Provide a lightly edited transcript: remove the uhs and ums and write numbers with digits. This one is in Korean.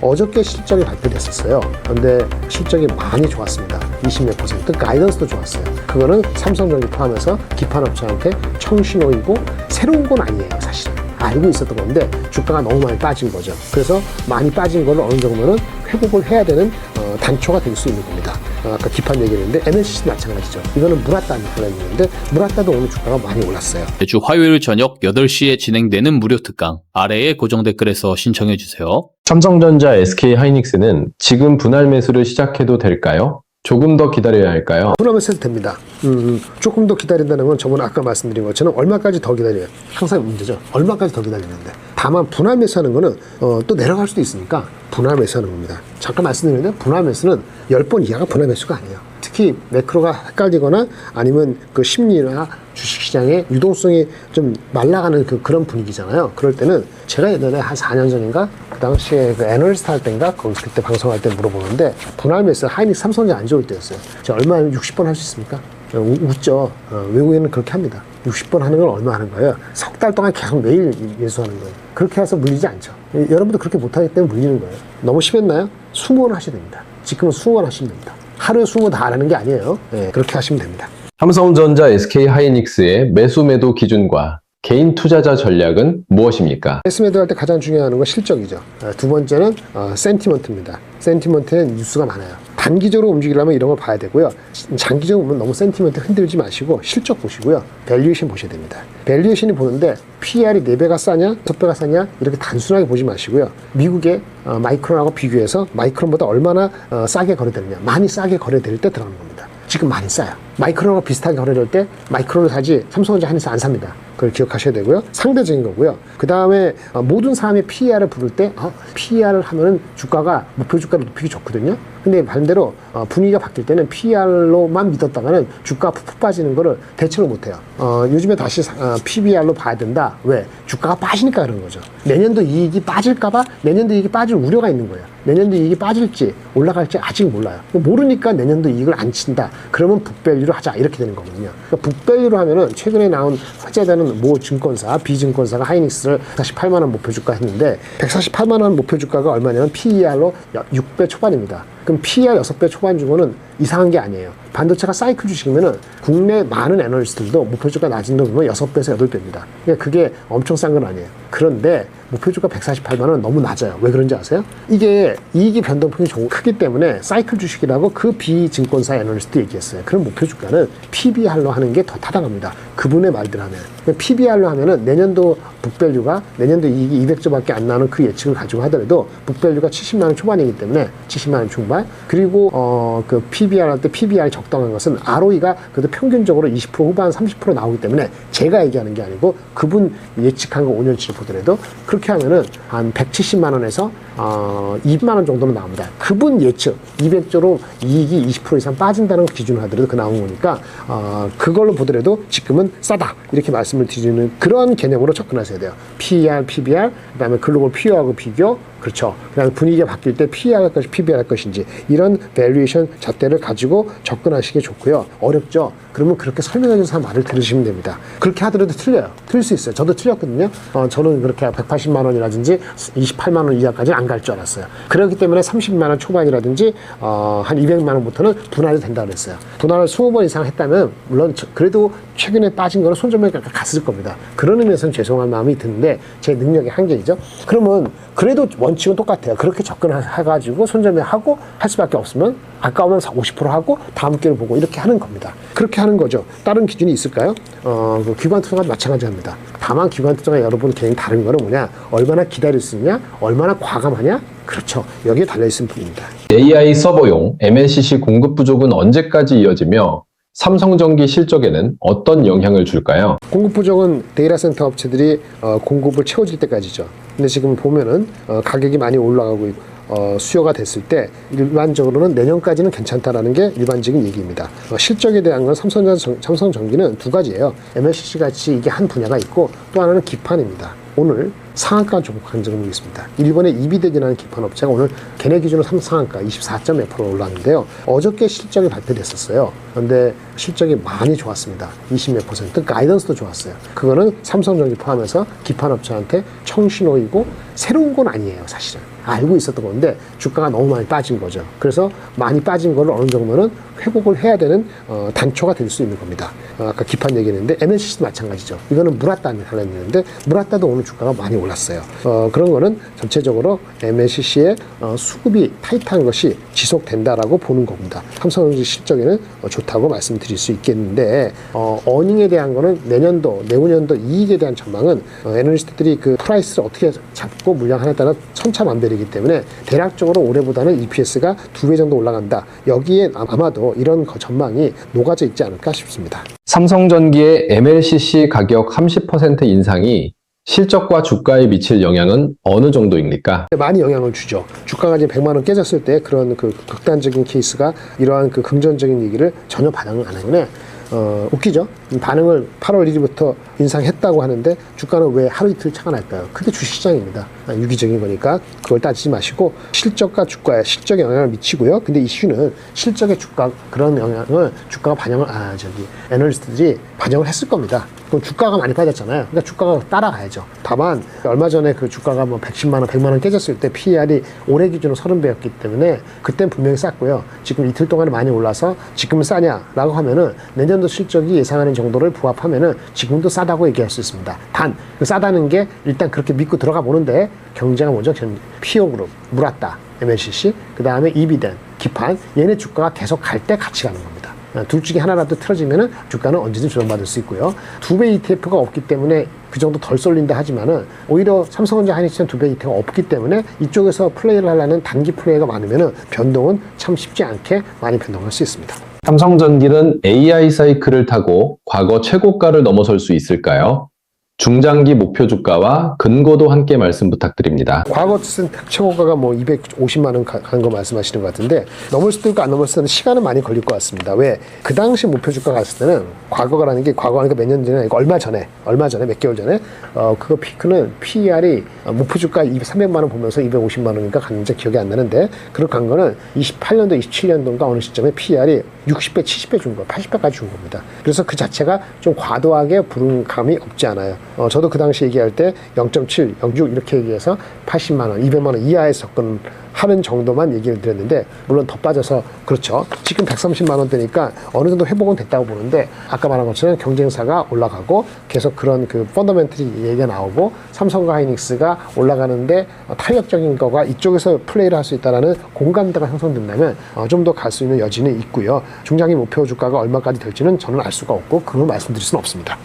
어저께 실적이 발표됐었어요. 그런데 실적이 많이 좋았습니다. 20몇 %. 가이던스도 좋았어요. 그거는 삼성전기 포함해서 기판업체한테 청신호이고 새로운 건 아니에요, 사실은. 알고 있었던 건데 주가가 너무 많이 빠진 거죠. 그래서 많이 빠진 거를 어느 정도는 회복을 해야 되는 단초가 될 수 있는 겁니다. 아까 기판 얘기했는데 MLCC도 마찬가지죠. 이거는 무라따는 하나 있는데 무라따도 오늘 주가가 많이 올랐어요. 매주 화요일 저녁 8시에 진행되는 무료 특강 아래에 고정 댓글에서 신청해 주세요. 삼성전자, SK하이닉스는 지금 분할 매수를 시작해도 될까요? 조금 더 기다려야 할까요? 분할 매수해도 됩니다. 조금 더 기다린다는 건 저번에 아까 말씀드린 것처럼 얼마까지 더 기다려요. 항상 문제죠. 얼마까지 더 기다리는데. 다만 분할 매수하는 거는 또 내려갈 수도 있으니까 분할 매수하는 겁니다. 잠깐 말씀드렸는데 분할 매수는 10번 이하가 분할 매수가 아니에요. 특히 매크로가 헷갈리거나 아니면 그 심리나 주식시장의 유동성이 좀 말라가는 그런 분위기잖아요. 그럴 때는 제가 예전에 한 4년 전인가 그 당시에 그 애널리스트 할 때인가 그때 방송할 때 물어보는데 분할 매수 하이닉스 삼성전자 안 좋을 때였어요. 제가 얼마면 60번 할 수 있습니까? 웃죠. 외국인은 그렇게 합니다. 60번 하는 건 얼마 하는 거예요? 석 달 동안 계속 매일 매수하는 거예요. 그렇게 해서 물리지 않죠. 여러분도 그렇게 못하기 때문에 물리는 거예요. 너무 심했나요? 20번 하셔야 됩니다. 지금은 20번 하시면 됩니다. 하루에 20번 다 하는 게 아니에요. 네, 그렇게 하시면 됩니다. 삼성전자, SK하이닉스의 매수 매도 기준과 개인 투자자 전략은 무엇입니까? 매수 매도할 때 가장 중요한 건 실적이죠. 두 번째는 센티먼트입니다. 센티먼트는 뉴스가 많아요. 단기적으로 움직이려면 이런 걸 봐야 되고요. 장기적으로 보면 너무 센티먼트 흔들지 마시고 실적 보시고요. 밸류에이션 보셔야 됩니다. 밸류에이션이 보는데 PER이 4배가 싸냐 6배가 싸냐 이렇게 단순하게 보지 마시고요. 미국의 마이크론하고 비교해서 마이크론보다 얼마나 싸게 거래되느냐, 많이 싸게 거래될 때 들어가는 겁니다. 지금 많이 싸요. 마이크론하고 비슷하게 거래될 때 마이크론을 사지 삼성전자 하이닉스 안 삽니다. 그걸 기억하셔야 되고요. 상대적인 거고요. 그 다음에 모든 사람이 PER을 부를 때 PER을 하면은 주가가 목표 주가를 높이기 좋거든요. 근데 반대로 분위기가 바뀔 때는 PER로만 믿었다가는 주가가 푹푹 빠지는 거를 대처를 못해요. 요즘에 다시 PBR로 봐야 된다. 왜? 주가가 빠지니까 그런 거죠. 내년도 이익이 빠질까봐 내년도 이익이 빠질 우려가 있는 거예요. 내년도 이익이 빠질지 올라갈지 아직 몰라요. 모르니까 내년도 이익을 안 친다. 그러면 북밸류로 하자 이렇게 되는 거거든요. 그러니까 북밸류로 하면은 최근에 나온 화제되는 모 증권사, 비증권사가 하이닉스를 148만 원 목표 주가 했는데 148만 원 목표 주가가 얼마냐면 PER로 6배 초반입니다. 그럼 PER 6배 초반 주고는 이상한 게 아니에요. 반도체가 사이클 주식이면은 국내 많은 애널리스트들도 목표주가 낮은 거 보면 6배에서 8배입니다. 그러니까 그게 엄청 싼 건 아니에요. 그런데 목표주가 148만 원은 너무 낮아요. 왜 그런지 아세요? 이게 이익이 변동폭이 크기 때문에 사이클 주식이라고 그 비증권사 애널리스트 얘기했어요. 그럼 목표주가는 PBR로 하는 게 더 타당합니다. 그분의 말대로 하면. PBR로 하면은 내년도 북밸류가 내년도 이익이 200조밖에 안 나오는 그 예측을 가지고 하더라도 북밸류가 70만 원 초반이기 때문에 70만 원 중반. 그리고 그 PBR 할 때 PBR 적당한 것은 ROE가 그래도 평균적으로 20% 후반 30% 나오기 때문에 제가 얘기하는 게 아니고 그분 예측한 거 5년치를 보더라도 그렇게 하면은 한 170만 원에서 200만 원 정도는 나옵니다. 그분 예측 200조로 이익이 20% 이상 빠진다는 기준을 하더라도 그 나온 거니까 그걸로 보더라도 지금은 싸다 이렇게 말씀을 드리는 그런 개념으로 접근하셔야 돼요. PER, PBR, 그다음에 글로벌 PER하고 비교, 그렇죠. 그다음에 분위기가 바뀔 때 PER 할 것이 PBR 할 것인지 이런 밸류에이션 잣대를 가지고 접근하시기 좋고요. 어렵죠. 그러면 그렇게 설명해 준 말을 들으시면 됩니다. 그렇게 하더라도 틀려요. 틀릴 수 있어요. 저도 틀렸거든요. 저는 그렇게 180만 원이라든지 28만 원 이하까지 안 갈 줄 알았어요. 그렇기 때문에 30만 원 초반이라든지 한 200만 원부터는 분할이 된다고 그랬어요. 분할을 20번 이상 했다면 물론 그래도 최근에 빠진 거는 손절매에 갔을 겁니다. 그런 의미에서는 죄송한 마음이 드는데 제 능력의 한계이죠. 그러면 그래도 원칙은 똑같아요. 그렇게 접근해가지고 손절매하고 할 수밖에 없으면 아까우면 50% 하고 다음 기회를 보고 이렇게 하는 겁니다. 그렇게 하는 거죠. 다른 기준이 있을까요? 그 기관 투자가 마찬가지입니다. 다만 기관 투자가 여러분 개인 다른 거는 뭐냐? 얼마나 기다릴 수 있냐? 얼마나 과감하냐? 그렇죠. 여기에 달려있는 부분입니다. AI 서버용 MLCC 공급 부족은 언제까지 이어지며 삼성전기 실적에는 어떤 영향을 줄까요? 공급 부족은 데이터 센터 업체들이 공급을 채워질 때까지죠. 근데 지금 보면은 가격이 많이 올라가고 있고 수요가 됐을 때 일반적으로는 내년까지는 괜찮다라는 게 일반적인 얘기입니다. 실적에 대한 건 삼성전기는 두 가지예요. MLCC 같이 이게 한 분야가 있고 또 하나는 기판입니다. 오늘 상한가 조목한 적이 있습니다. 일본의 이비덱이라는 기판 업체가 오늘 걔네 기준으로 상한가 24.몇% 올랐는데요. 어저께 실적이 발표됐었어요. 그런데 실적이 많이 좋았습니다. 20몇 %. 가이던스도 좋았어요. 그거는 삼성전기 포함해서 기판 업체한테 청신호이고 새로운 건 아니에요, 사실은. 알고 있었던 건데 주가가 너무 많이 빠진 거죠. 그래서 많이 빠진 거를 어느 정도는 회복을 해야 되는 단초가 될 수 있는 겁니다. 아까 기판 얘기했는데 MLCC도 마찬가지죠. 이거는 무라따는 달라있는데 무라따도 오늘 주가가 많이 올랐어요. 그런 거는 전체적으로 MLCC의 수급이 타이트한 것이 지속된다라고 보는 겁니다. 삼성전자 실적에는 좋다고 말씀드릴 수 있겠는데 어닝에 대한 거는 내년도, 내후년도 이익에 대한 전망은 애널리스트들이 그 프라이스를 어떻게 잡고 물량하느냐에 따라 천차만별이기 때문에 대략적으로 올해보다는 EPS가 2배 정도 올라간다. 여기에 아마도 이런 전망이 녹아져 있지 않을까 싶습니다. 삼성전기의 MLCC 가격 30% 인상이 실적과 주가에 미칠 영향은 어느 정도입니까? 많이 영향을 주죠. 주가가 이제 100만 원 깨졌을 때 그런 그 극단적인 케이스가 이러한 그 긍정적인 얘기를 전혀 반영을 안 하는 웃기죠? 반응을 8월 1일부터 인상했다고 하는데 주가는 왜 하루 이틀 차가 날까요? 그게 주식시장입니다. 유기적인 거니까 그걸 따지지 마시고 실적과 주가에 실적에 영향을 미치고요. 근데 이슈는 실적의 주가 그런 영향을 주가가 반영을 애널리스트들이 반영을 했을 겁니다. 그럼 주가가 많이 빠졌잖아요. 그러니까 주가가 따라가야죠. 다만 얼마 전에 그 주가가 뭐 110만 원, 100만 원 깨졌을 때 PER이 올해 기준으로 30배였기 때문에 그땐 분명히 쌌고요. 지금 이틀 동안에 많이 올라서 지금은 싸냐라고 하면은 내년도 실적이 예상하는 정도를 부합하면은 지금도 싸다고 얘기할 수 있습니다. 단 그 싸다는 게 일단 그렇게 믿고 들어가 보는데 경제가 먼저 피오그룹, 무라따, MLCC, 그 다음에 이비덴, 기판 얘네 주가가 계속 갈 때 같이 가는 겁니다. 둘 중에 하나라도 틀어지면은 주가는 언제든 조정받을 수 있고요. 2배 ETF가 없기 때문에 그 정도 덜 쏠린다 하지만은 오히려 삼성전자 하이닉스는 2배 ETF가 없기 때문에 이쪽에서 플레이를 하려는 단기 플레이가 많으면은 변동은 참 쉽지 않게 많이 변동할 수 있습니다. 삼성전기는 AI 사이클을 타고 과거 최고가를 넘어설 수 있을까요? 중장기 목표 주가와 근거도 함께 말씀 부탁드립니다. 과거 최고가가 뭐 250만 원 가는 거 말씀하시는 것 같은데 넘을 수도 있고 안 넘을 수도 있는 시간은 많이 걸릴 것 같습니다. 왜? 그 당시 목표 주가 갔을 때는 과거라는 게 과거하니까 몇 년 전에 아니고 얼마 전에 몇 개월 전에 그거 피크는 PER이 목표 주가 300만 원 보면서 250만 원인가 갔는지 기억이 안 나는데 그런 간 거는 28년도 27년도인가 어느 시점에 PER이 60배 70배 준 거 80배까지 준 겁니다. 그래서 그 자체가 좀 과도하게 부른 감이 없지 않아요. 저도 그 당시 얘기할 때 0.7, 0.6 이렇게 얘기해서 80만 원, 200만 원 이하에서 접근하는 정도만 얘기를 드렸는데 물론 더 빠져서 그렇죠. 지금 130만 원대니까 어느 정도 회복은 됐다고 보는데 아까 말한 것처럼 경쟁사가 올라가고 계속 그런 그 펀더멘털이 얘기가 나오고 삼성과 하이닉스가 올라가는데 탄력적인 거가 이쪽에서 플레이를 할 수 있다는 공감대가 형성된다면 좀 더 갈 수 있는 여지는 있고요. 중장기 목표 주가가 얼마까지 될지는 저는 알 수가 없고 그걸 말씀드릴 수는 없습니다.